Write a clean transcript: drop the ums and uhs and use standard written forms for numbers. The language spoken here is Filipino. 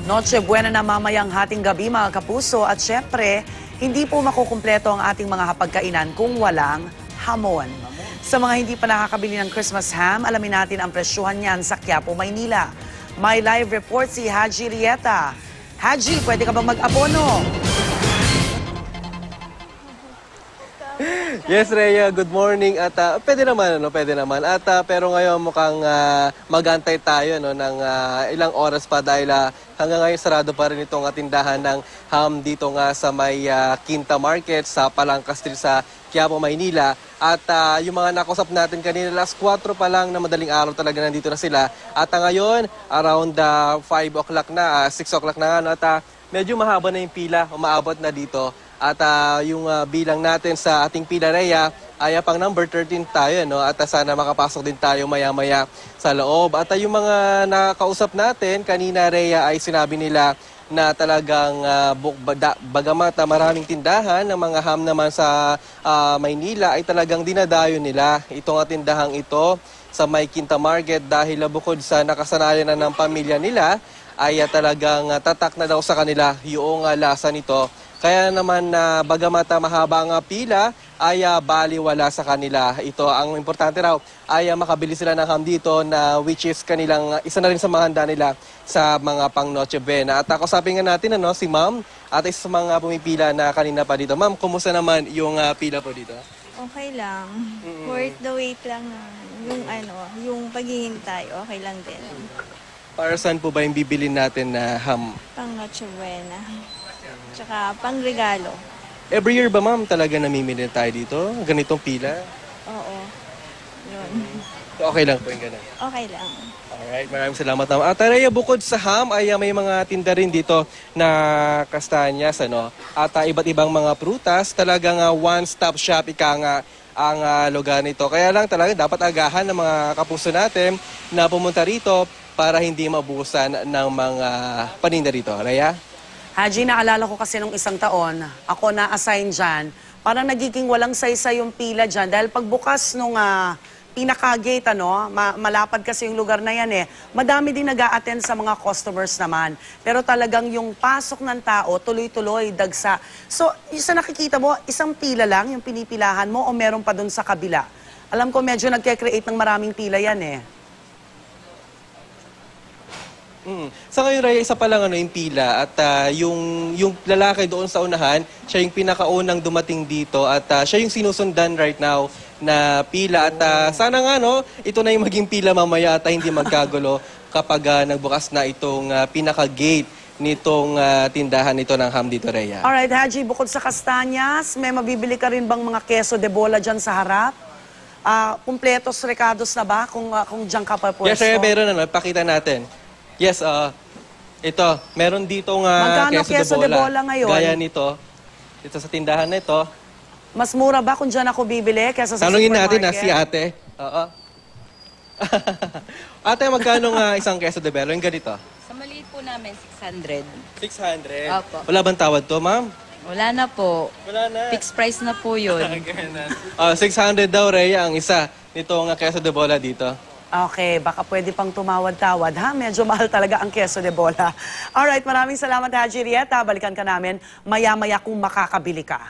Noche Buena na mamayang hating gabi mga kapuso at syempre, hindi po makukumpleto ang ating mga hapagkainan kung walang hamon. Sa mga hindi pa nakakabili ng Christmas ham, alamin natin ang presyuhan niyan sa Quiapo, Maynila. May live report si Haji Rieta. Haji, pwede ka bang mag-abono? Yes, Rhea, good morning. At pwede naman, pwede naman. At pero ngayon mukhang mag-antay tayo ng ilang oras pa dahil hanggang ngayon sarado pa rin itong tindahan ng ham dito nga sa may Quinta Market sa Palangka Street sa Quiapo, Maynila. At yung mga nakusap natin kanina, alas 4 pa lang na madaling araw talaga nandito na sila. At ngayon, around 5 o'clock na, 6 o'clock na nga. At medyo mahaba na yung pila, umaabot na dito. At yung bilang natin sa ating pila, Rhea, ay pang number 13 tayo. At sana makapasok din tayo maya-maya sa loob. At yung mga nakausap natin, kanina, Rhea, ay sinabi nila na talagang bagamat maraming tindahan ng mga ham naman sa Maynila ay talagang dinadayo nila itong tindahang ito sa may Quinta Market dahil bukod sa nakasanayan na ng pamilya nila ay talagang tatak na daw sa kanila yung lasa nito. Kaya naman bagamat mahaba ang pila ay baliwala sa kanila. Ito ang importante raw ay makabili sila ng ham dito na which is kanilang isa na rin sa mga handa nila sa mga pang Noche Buena. At kausapin nga natin si Ma'am at isa sa mga pumipila na kanina pa dito. Ma'am, kumusta naman yung pila po dito? Okay lang. Worth the wait lang naman. Yung paghihintay, okay lang din. Para saan po ba yung bibilin natin na ham? Pang Noche Buena. Tsaka pang regalo. Every year ba, Ma'am, talaga namimili tayo dito? Ganitong pila? Oo. Yun. Okay lang po yung ganun. Okay lang. Alright, maraming salamat, Ma'am. At Rhea, bukod sa ham ay may mga tinda rin dito na kastanyas, at iba't ibang mga prutas. Talagang one-stop shop ika nga ang lugar nito. Kaya lang talaga dapat agahan ng mga kapuso natin na pumunta rito para hindi mabusan ng mga paninda rito. Rhea? Haji, naalala ko kasi nung isang taon, ako na-assign dyan, parang nagiging walang saysay yung pila dyan. Dahil pagbukas nung pinaka-gate, malapad kasi yung lugar na yan madami din nag-a-attend sa mga customers naman. Pero talagang yung pasok ng tao, tuloy-tuloy, dagsa. So, sa nakikita mo, isang pila lang yung pinipilahan mo o meron pa dun sa kabila? Alam ko medyo nagke-create ng maraming pila yan Sa ngayon, Rhea, isa pa lang yung pila at yung lalaki doon sa unahan, siya yung pinakaunang dumating dito at siya yung sinusundan right now na pila at sana nga ito na yung maging pila mamaya at hindi magkagulo kapag nagbukas na itong pinaka-gate nitong tindahan nito ng ham dito, Rhea. Alright, Haji, bukod sa kastanyas, may mabibili ka rin bang mga keso de bola dyan sa harap? Kumpletos recados na ba kung dyan ka pa pwesto? Yes, Rhea, meron pakita natin. Yes, ito, meron ditong keso de bola ngayon? Gaya nito, dito sa tindahan na ito. Mas mura ba kung dyan ako bibili kesa sa Tanungin supermarket? natin si ate. Oo. Ate, magkano isang keso de bola? Yung ganito? Sa maliit po namin, 600. 600? Opo. Wala bang tawad to, ma'am? Wala na po. Wala na. Fixed price na po yun. 600 daw, Rhea, ang isa nitong keso de bola dito. Okay, baka pwede pang tumawad-tawad, ha? Medyo mahal talaga ang keso de bola. Alright, maraming salamat, Haji Rieta. Balikan ka namin maya-maya kung makakabili ka.